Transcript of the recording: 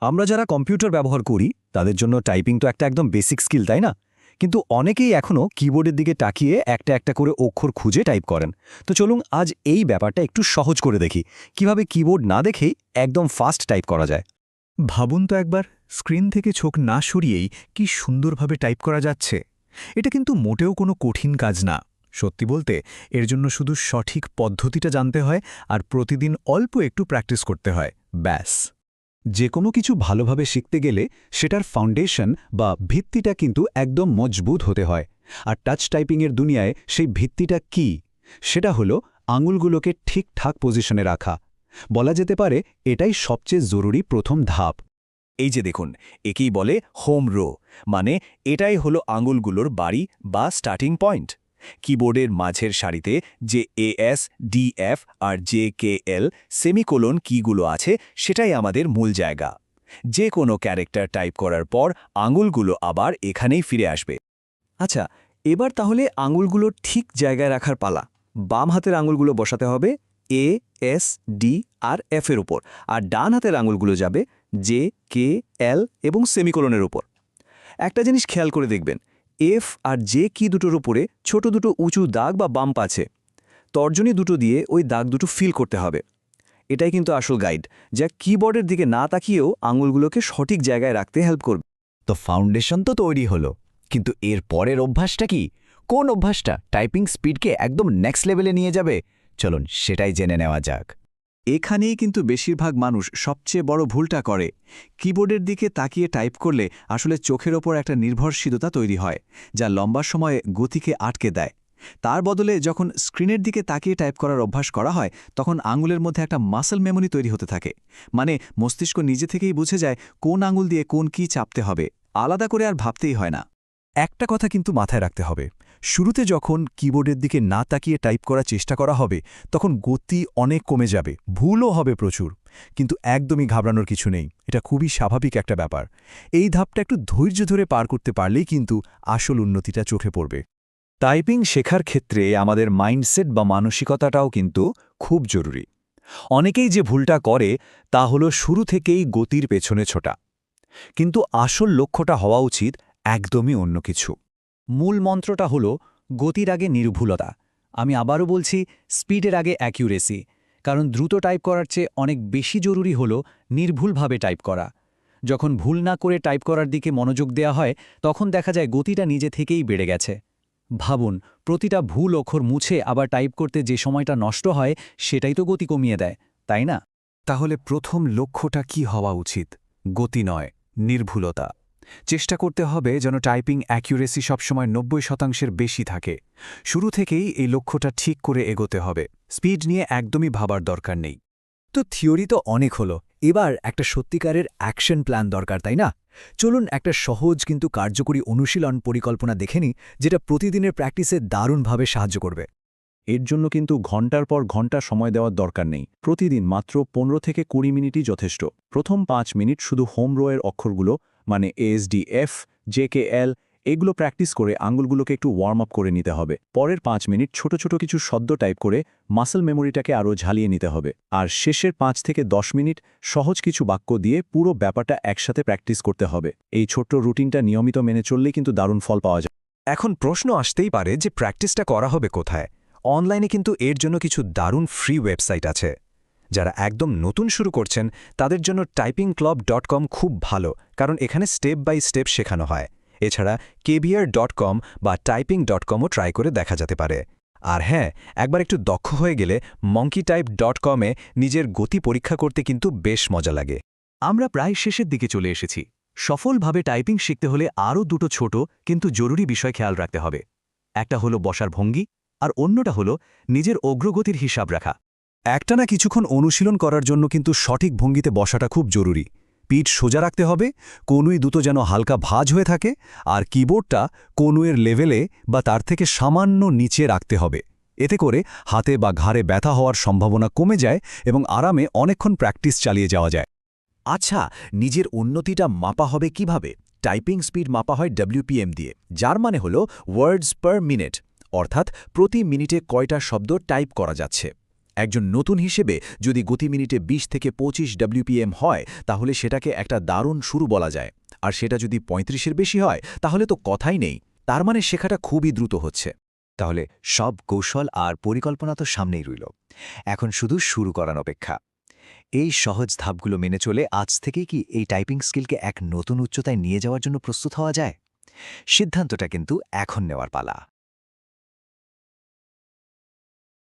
আমরা যারা কম্পিউটার ব্যবহার করি তাদের জন্য টাইপিং তো একটা একদম বেসিক স্কিল, তাই না? কিন্তু অনেকেই এখনও কিবোর্ডের দিকে তাকিয়ে একটা একটা করে অক্ষর খুঁজে টাইপ করেন। তো চলুন আজ এই ব্যাপারটা একটু সহজ করে দেখি, কিভাবে কিবোর্ড না দেখেই একদম ফাস্ট টাইপ করা যায়। ভাবুন তো একবার, স্ক্রিন থেকে চোখ না সরিয়েই কি সুন্দরভাবে টাইপ করা যাচ্ছে। এটা কিন্তু মোটেও কোনো কঠিন কাজ না। সত্যি বলতে এর জন্য শুধু সঠিক পদ্ধতিটা জানতে হয় আর প্রতিদিন অল্প একটু প্র্যাকটিস করতে হয়, ব্যাস। যে কোনো কিছু ভালোভাবে শিখতে গেলে সেটার ফাউন্ডেশন বা ভিত্তিটা কিন্তু একদম মজবুত হতে হয়। আর টাচ টাইপিংয়ের দুনিয়ায় সেই ভিত্তিটা কি? সেটা হলো আঙুলগুলোকে ঠিকঠাক পজিশনে রাখা। বলা যেতে পারে এটাই সবচেয়ে জরুরি প্রথম ধাপ। এই যে দেখুন, একেই বলে হোম রো, মানে এটাই হলো আঙুলগুলোর বাড়ি বা স্টার্টিং পয়েন্ট। কিবোর্ডের মাঝের সারিতে যে এএস, ডিএফ আর জেকেএল সেমিকোলন কিগুলো আছে সেটাই আমাদের মূল জায়গা। যে কোনো ক্যারেক্টার টাইপ করার পর আঙুলগুলো আবার এখানেই ফিরে আসবে। আচ্ছা, এবার তাহলে আঙুলগুলো ঠিক জায়গায় রাখার পালা। বাম হাতের আঙুলগুলো বসাতে হবে এ, এস, ডি আর এফ এর উপর, আর ডান হাতের আঙুলগুলো যাবে জে, কে, এল এবং সেমিকোলনের উপর। একটা জিনিস খেয়াল করে দেখবেন, এফ আর জে কি দুটোর উপরে ছোট দুটো উঁচু দাগ বা বাম্প আছে। তর্জনী দুটো দিয়ে ওই দাগ দুটো ফিল করতে হবে। এটাই কিন্তু আসল গাইড, যা কিবোর্ডের দিকে না তাকিয়েও আঙুলগুলোকে সঠিক জায়গায় রাখতে হেল্প করবে। তো ফাউন্ডেশন তো তৈরি হলো, কিন্তু এর পরের অভ্যাসটা কি? কোন অভ্যাসটা টাইপিং স্পিডকে একদম নেক্সট লেভেলে নিয়ে যাবে? চলুন সেটাই জেনে নেওয়া যাক। এখানেই কিন্তু বেশিরভাগ মানুষ সবচেয়ে বড় ভুলটা করে। কিবোর্ডের দিকে তাকিয়ে টাইপ করলে আসলে চোখের ওপর একটা নির্ভরশীলতা তৈরি হয়, যা লম্বা সময়ে গতিকে আটকে দেয়। তার বদলে যখন স্ক্রিনের দিকে তাকিয়ে টাইপ করার অভ্যাস করা হয়, তখন আঙুলের মধ্যে একটা মাসল মেমোরি তৈরি হতে থাকে। মানে মস্তিষ্ক নিজে থেকেই বুঝে যায় কোন আঙুল দিয়ে কোন কী চাপতে হবে, আলাদা করে আর ভাবতেই হয় না। একটা কথা কিন্তু মাথায় রাখতে হবে, শুরুতে যখন কিবোর্ডের দিকে না তাকিয়ে টাইপ করার চেষ্টা করা হবে তখন গতি অনেক কমে যাবে, ভুলও হবে প্রচুর। কিন্তু একদমই ঘাবড়ানোর কিছু নেই, এটা খুবই স্বাভাবিক একটা ব্যাপার। এই ধাপটা একটু ধৈর্য ধরে পার করতে পারলেই কিন্তু আসল উন্নতিটা চোখে পড়বে। টাইপিং শেখার ক্ষেত্রে আমাদের মাইন্ডসেট বা মানসিকতাটাও কিন্তু খুব জরুরি। অনেকেই যে ভুলটা করে তা হলো শুরু থেকেই গতির পেছনে ছোটা। কিন্তু আসল লক্ষ্যটা হওয়া উচিত একদমই অন্য কিছু। মূল মন্ত্রটা হলো গতির আগে নির্ভুলতা। আমি আবারও বলছি, স্পিডের আগে অ্যাকিউরেসি। কারণ দ্রুত টাইপ করার চেয়ে অনেক বেশি জরুরি হলো নির্ভুলভাবে টাইপ করা। যখন ভুল না করে টাইপ করার দিকে মনোযোগ দেয়া হয়, তখন দেখা যায় গতিটা নিজে থেকেই বেড়ে গেছে। ভাবুন, প্রতিটা ভুল অক্ষর মুছে আবার টাইপ করতে যে সময়টা নষ্ট হয় সেটাই তো গতি কমিয়ে দেয়, তাই না? তাহলে প্রথম লক্ষ্যটা কি হওয়া উচিত? গতি নয়, নির্ভুলতা। চেষ্টা করতে হবে যেন টাইপিং অ্যাকিউরেসি সবসময় 90% বেশি থাকে। শুরু থেকেই এই লক্ষ্যটা ঠিক করে এগোতে হবে, স্পিড নিয়ে একদমই ভাবার দরকার নেই। তো থিওরি তো অনেক হলো, এবার একটা সত্যিকারের অ্যাকশন প্ল্যান দরকার, তাই না? চলুন একটা সহজ কিন্তু কার্যকরী অনুশীলন পরিকল্পনা দেখে নিই, যেটা প্রতিদিনের প্র্যাকটিসে দারুণভাবে সাহায্য করবে। এর জন্য কিন্তু ঘন্টার পর ঘন্টা সময় দেওয়ার দরকার নেই। প্রতিদিন মাত্র 15 থেকে 20 মিনিটই যথেষ্ট। প্রথম 5 মিনিট শুধু হোম রোয়ের অক্ষরগুলো, মানে এএসডিএফ, জেকেএল, এগুলো প্র্যাকটিস করে আঙুলগুলোকে একটু ওয়ার্ম আপ করে নিতে হবে। পরের 5 মিনিট ছোট ছোট কিছু শব্দ টাইপ করে মাসল মেমোরিটাকে আরও ঝালিয়ে নিতে হবে। আর শেষের 5 থেকে 10 মিনিট সহজ কিছু বাক্য দিয়ে পুরো ব্যাপারটা একসাথে প্র্যাকটিস করতে হবে। এই ছোট্ট রুটিনটা নিয়মিত মেনে চললেই কিন্তু দারুণ ফল পাওয়া যায়। এখন প্রশ্ন আসতেই পারে যে প্র্যাকটিসটা করা হবে কোথায়? অনলাইনে কিন্তু এর জন্য কিছু দারুণ ফ্রি ওয়েবসাইট আছে। যারা একদম নতুন শুরু করছেন তাদের জন্য typingclub.com খুব ভালো, কারণ এখানে স্টেপ বাই স্টেপ শেখানো হয়। এছাড়া kbr.com বা typing.comও ট্রাই করে দেখা যেতে পারে। আর হ্যাঁ, একবার একটু দক্ষ হয়ে গেলে monkeytype.com-এ নিজের গতি পরীক্ষা করতে কিন্তু বেশ মজা লাগে। আমরা প্রায় শেষের দিকে চলে এসেছি। সফলভাবে টাইপিং শিখতে হলে আরও দুটো ছোট কিন্তু জরুরি বিষয় খেয়াল রাখতে হবে। একটা হলো বসার ভঙ্গি, আর অন্যটা হলো নিজের অগ্রগতির হিসাব রাখা। একটানা কিছুক্ষণ অনুশীলন করার জন্য কিন্তু সঠিক ভঙ্গিতে বসাটা খুব জরুরি। পিঠ সোজা রাখতে হবে, কনুই দুটো যেন হালকা ভাঁজ হয়ে থাকে, আর কিবোর্ডটা কনুয়ের লেভেলে বা তার থেকে সামান্য নিচে রাখতে হবে। এতে করে হাতে বা ঘাড়ে ব্যথা হওয়ার সম্ভাবনা কমে যায় এবং আরামে অনেকক্ষণ প্র্যাকটিস চালিয়ে যাওয়া যায়। আচ্ছা, নিজের উন্নতিটা মাপা হবে কিভাবে? টাইপিং স্পিড মাপা হয় WPM দিয়ে, যার মানে হলো ওয়ার্ডস পার মিনিট, অর্থাৎ প্রতি মিনিটে কয়টা শব্দ টাইপ করা যাচ্ছে। একজন নতুন হিসেবে যদি গতি মিনিটে ২০ থেকে ২৫ WPM হয় তাহলে সেটাকে একটা দারুণ শুরু বলা যায়, আর সেটা যদি ৩৫-এর বেশি হয় তাহলে তো কথাই নেই। তার মানে শেখাটা খুবই দ্রুত হচ্ছে। তাহলে সব কৌশল আর পরিকল্পনা তো সামনেই রইল, এখন শুধু শুরু করার অপেক্ষা। এই সহজ ধাপগুলো মেনে চলে আজ থেকেই কি এই টাইপিং স্কিলকে এক নতুন উচ্চতায় নিয়ে যাওয়ার জন্য প্রস্তুত হওয়া যায়? সিদ্ধান্তটা কিন্তু এখন নেওয়ার পালা।